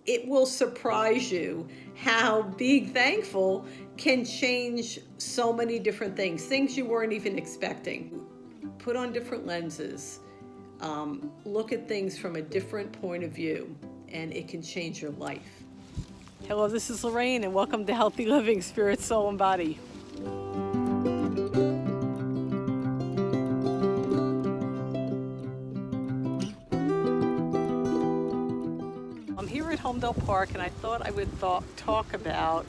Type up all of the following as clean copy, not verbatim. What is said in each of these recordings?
it will surprise you how being thankful can change so many different things you weren't even expecting. Put on different lenses, look at things from a different point of view, and it can change your life. Hello, this is Lorraine, and welcome to Healthy Living, Spirit, Soul, and Body. I'm here at Homedale Park, and I thought I would talk about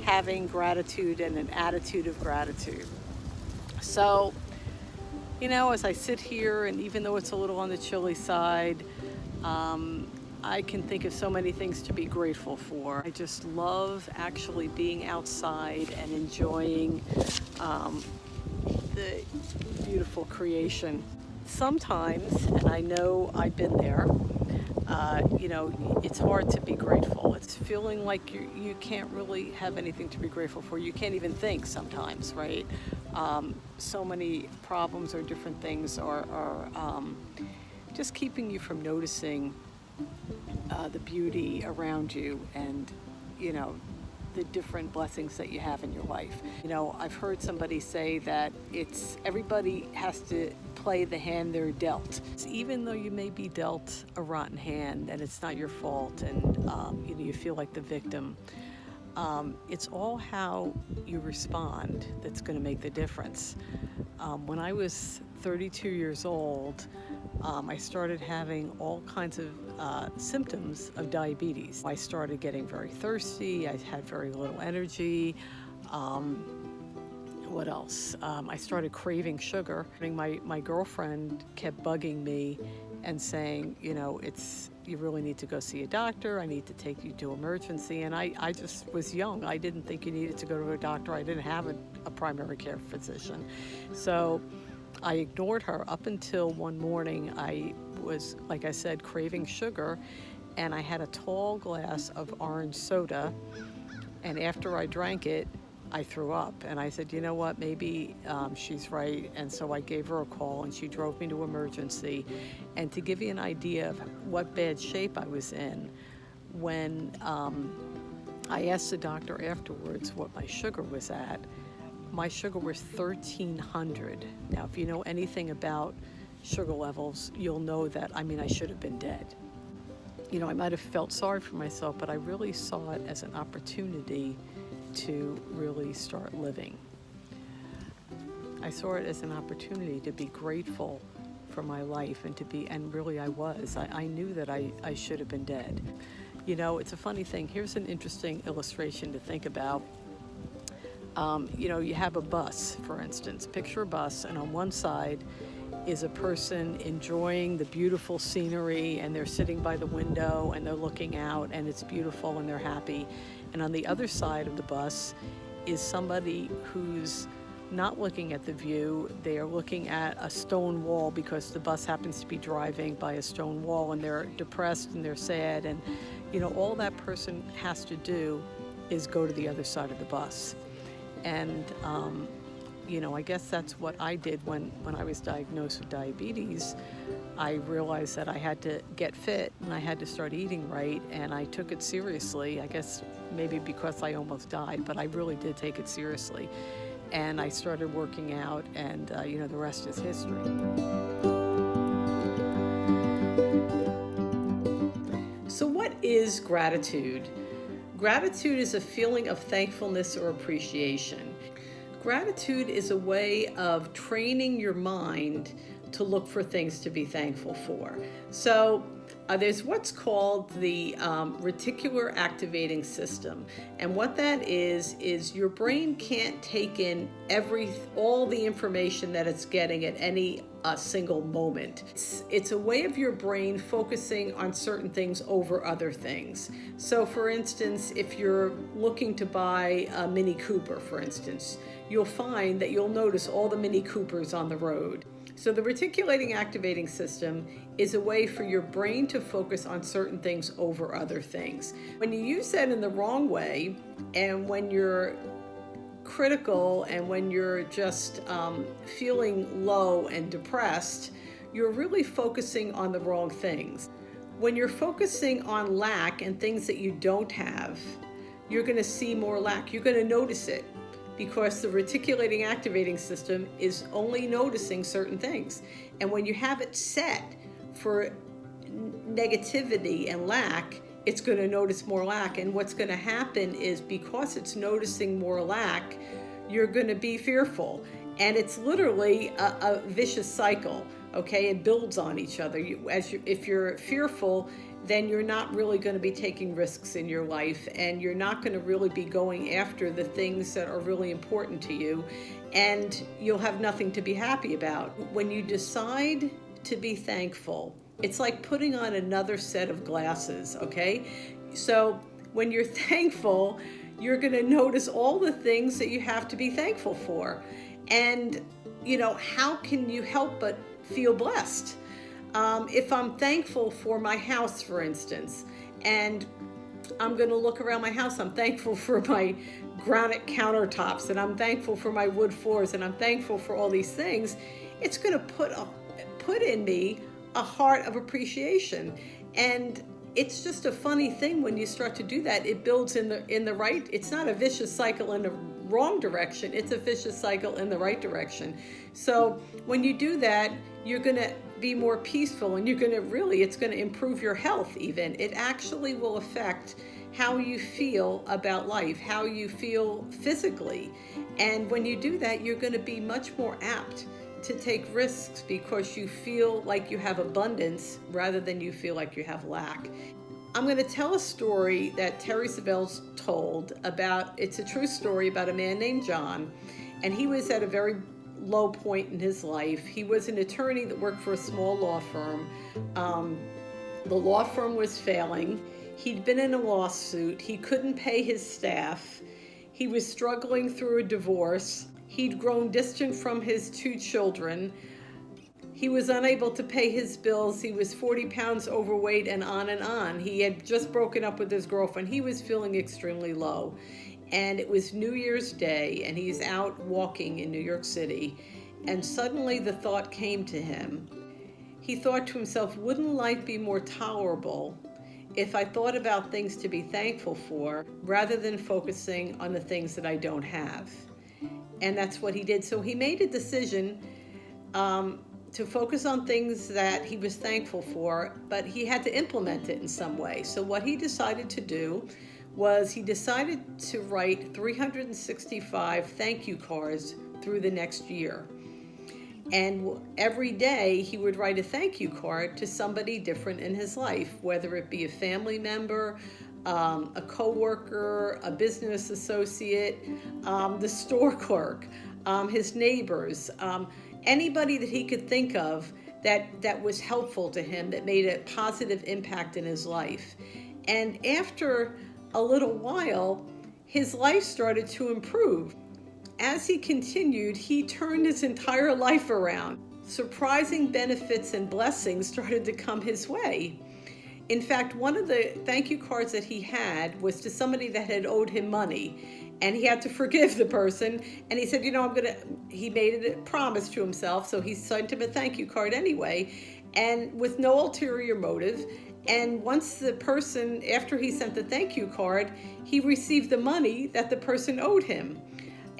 having gratitude and an attitude of gratitude. So, as I sit here, and even though it's a little on the chilly side, I can think of so many things to be grateful for. I just love actually being outside and enjoying the beautiful creation. Sometimes, and I know I've been there, it's hard to be grateful. It's feeling like you can't really have anything to be grateful for. You can't even think sometimes, right? So many problems or different things are just keeping you from noticing the beauty around you and, the different blessings that you have in your life. I've heard somebody say that everybody has to play the hand they're dealt. Even though you may be dealt a rotten hand and it's not your fault, and you feel like the victim, it's all how you respond that's going to make the difference. When I was 32 years old, I started having all kinds of symptoms of diabetes. I started getting very thirsty. I had very little energy. What else? I started craving sugar. My girlfriend kept bugging me and saying, you really need to go see a doctor. I need to take you to emergency. And I just was young. I didn't think you needed to go to a doctor. I didn't have a primary care physician. So I ignored her up until one morning. I was, like I said, craving sugar, and I had a tall glass of orange soda, and after I drank it, I threw up. And I said, you know what, maybe she's right. And so I gave her a call, and she drove me to emergency. And to give you an idea of what bad shape I was in, when I asked the doctor afterwards what my sugar was at, my sugar was 1,300. Now, if you know anything about sugar levels, you'll know that, I should have been dead. I might have felt sorry for myself, but I really saw it as an opportunity to really start living. I saw it as an opportunity to be grateful for my life and really I was. I knew that I should have been dead. It's a funny thing. Here's an interesting illustration to think about. You have a bus, for instance. Picture a bus, and on one side is a person enjoying the beautiful scenery, and they're sitting by the window and they're looking out and it's beautiful and they're happy. And on the other side of the bus is somebody who's not looking at the view. They are looking at a stone wall because the bus happens to be driving by a stone wall, and they're depressed and they're sad. And, all that person has to do is go to the other side of the bus. And, I guess that's what I did when I was diagnosed with diabetes. I realized that I had to get fit and I had to start eating right, and I took it seriously. I guess maybe because I almost died, but I really did take it seriously. And I started working out, and, the rest is history. So what is gratitude? Gratitude is a feeling of thankfulness or appreciation. Gratitude is a way of training your mind to look for things to be thankful for. So there's what's called the reticular activating system. And what that is your brain can't take in all the information that it's getting at any single moment. It's a way of your brain focusing on certain things over other things. So for instance, if you're looking to buy a Mini Cooper, for instance, you'll find that you'll notice all the Mini Coopers on the road. So the reticulating activating system is a way for your brain to focus on certain things over other things. When you use that in the wrong way, and when you're critical and when you're just feeling low and depressed, you're really focusing on the wrong things. when you're focusing on lack and things that you don't have, you're going to see more lack. You're going to notice it because the reticulating activating system is only noticing certain things. And when you have it set for negativity and lack, it's going to notice more lack. And what's going to happen is, because it's noticing more lack, you're going to be fearful. And it's literally a vicious cycle, okay? It builds on each other. If you're fearful, then you're not really going to be taking risks in your life, and you're not going to really be going after the things that are really important to you, and you'll have nothing to be happy about. When you decide to be thankful, it's like putting on another set of glasses, okay? So when you're thankful, you're going to notice all the things that you have to be thankful for. And, how can you help but feel blessed? If I'm thankful for my house, for instance, and I'm going to look around my house, I'm thankful for my granite countertops, and I'm thankful for my wood floors, and I'm thankful for all these things, it's going to put in me a heart of appreciation. And it's just a funny thing when you start to do that. It builds in the right. It's not a vicious cycle in the wrong direction. It's a vicious cycle in the right direction. So when you do that, you're going to be more peaceful, and it's going to improve your health even. It actually will affect how you feel about life, how you feel physically. And when you do that, you're going to be much more apt to take risks, because you feel like you have abundance rather than you feel like you have lack. I'm going to tell a story that Terry Savelle's told about. It's a true story about a man named John, and he was at a very low point in his life. He was an attorney that worked for a small law firm. The law firm was failing. He'd been in a lawsuit. He couldn't pay his staff. He was struggling through a divorce. He'd grown distant from his 2 children. He was unable to pay his bills. He was 40 pounds overweight, and on and on. He had just broken up with his girlfriend. He was feeling extremely low. And it was New Year's Day, and he's out walking in New York City. And suddenly the thought came to him. He thought to himself, wouldn't life be more tolerable if I thought about things to be thankful for rather than focusing on the things that I don't have? And that's what he did. So he made a decision to focus on things that he was thankful for, but he had to implement it in some way. So what he decided to do was he decided to write 365 thank you cards through the next year. And every day he would write a thank you card to somebody different in his life, whether it be a family member, a coworker, a business associate, the store clerk, his neighbors, anybody that he could think of that was helpful to him, that made a positive impact in his life. And after a little while, his life started to improve. As he continued, he turned his entire life around. Surprising benefits and blessings started to come his way. In fact, one of the thank you cards that he had was to somebody that had owed him money, and he had to forgive the person. And he said, he made a promise to himself, so he sent him a thank you card anyway, and with no ulterior motive. And once the person, after he sent the thank you card, he received the money that the person owed him.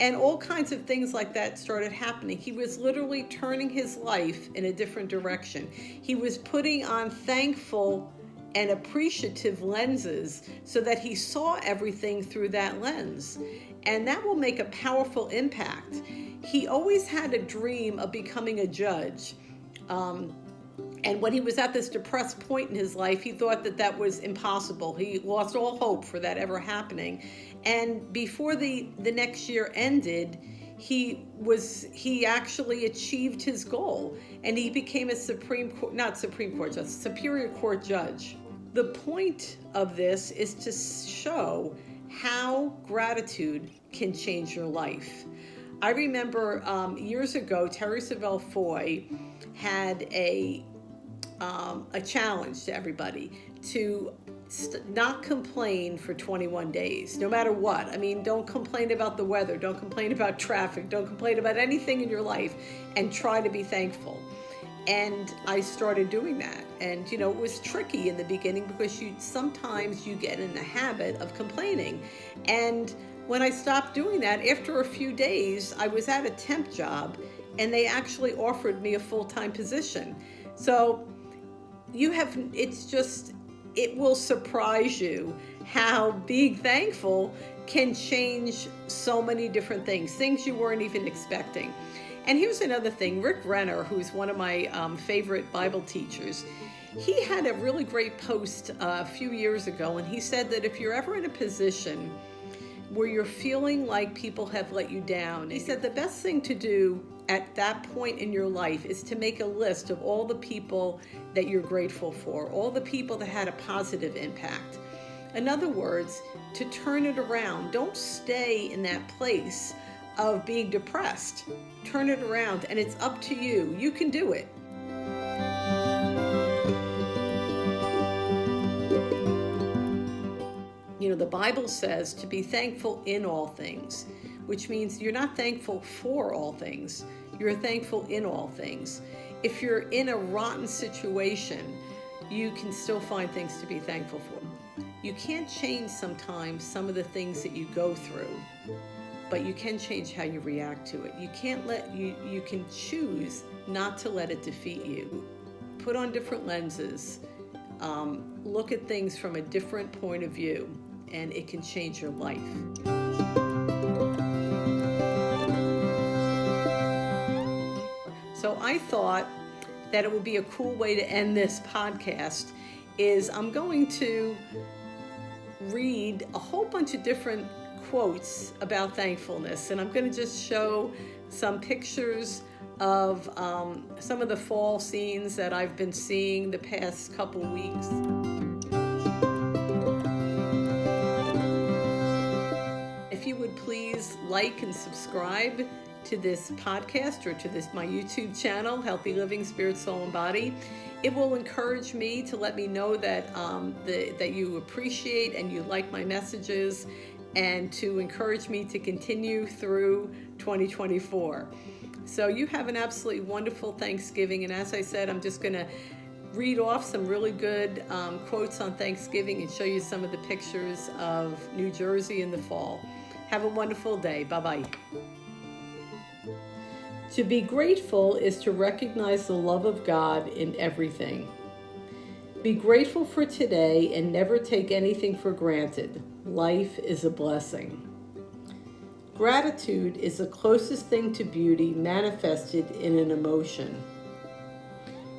And all kinds of things like that started happening. He was literally turning his life in a different direction. He was putting on thankful and appreciative lenses so that he saw everything through that lens. And that will make a powerful impact. He always had a dream of becoming a judge. And when he was at this depressed point in his life, he thought that was impossible. He lost all hope for that ever happening. And before the next year ended, he actually achieved his goal, and he became a Superior Court judge. The point of this is to show how gratitude can change your life. I remember years ago, Terry Savelle Foy had a challenge to everybody to not complain for 21 days, no matter what. I mean, don't complain about the weather, don't complain about traffic, don't complain about anything in your life, and try to be thankful. And I started doing that. And you know, it was tricky in the beginning because sometimes you get in the habit of complaining. And when I stopped doing that, after a few days, I was at a temp job and they actually offered me a full-time position. So it will surprise you how being thankful can change so many different things you weren't even expecting. And here's another thing. Rick Renner, who's one of my favorite Bible teachers, he had a really great post a few years ago, and he said that if you're ever in a position where you're feeling like people have let you down, he said the best thing to do at that point in your life is to make a list of all the people that you're grateful for, all the people that had a positive impact. In other words, to turn it around. Don't stay in that place of being depressed. Turn it around, and it's up to you. You can do it. You know, the Bible says to be thankful in all things, which means you're not thankful for all things. You're thankful in all things. If you're in a rotten situation, you can still find things to be thankful for. You can't change sometimes some of the things that you go through, but you can change how you react to it. You can choose not to let it defeat you. Put on different lenses. Look at things from a different point of view, and it can change your life. So I thought that it would be a cool way to end this podcast is I'm going to read a whole bunch of different quotes about thankfulness, and I'm going to just show some pictures of some of the fall scenes that I've been seeing the past couple weeks. If you would please like and subscribe to this podcast or to my YouTube channel, Healthy Living Spirit, Soul, and Body. It will encourage me to let me know that that you appreciate and you like my messages, and to encourage me to continue through 2024. So you have an absolutely wonderful Thanksgiving, and as I said, I'm just going to read off some really good quotes on Thanksgiving and show you some of the pictures of New Jersey in the fall. Have a wonderful day. Bye-bye. To be grateful is to recognize the love of God in everything. Be grateful for today and never take anything for granted. Life is a blessing. Gratitude is the closest thing to beauty manifested in an emotion.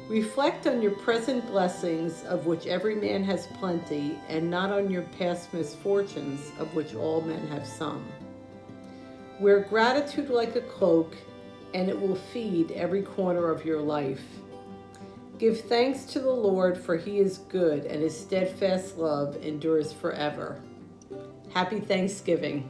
Reflect on your present blessings, of which every man has plenty, and not on your past misfortunes, of which all men have some. Wear gratitude like a cloak, and it will feed every corner of your life. Give thanks to the Lord, for he is good, and his steadfast love endures forever. Happy Thanksgiving.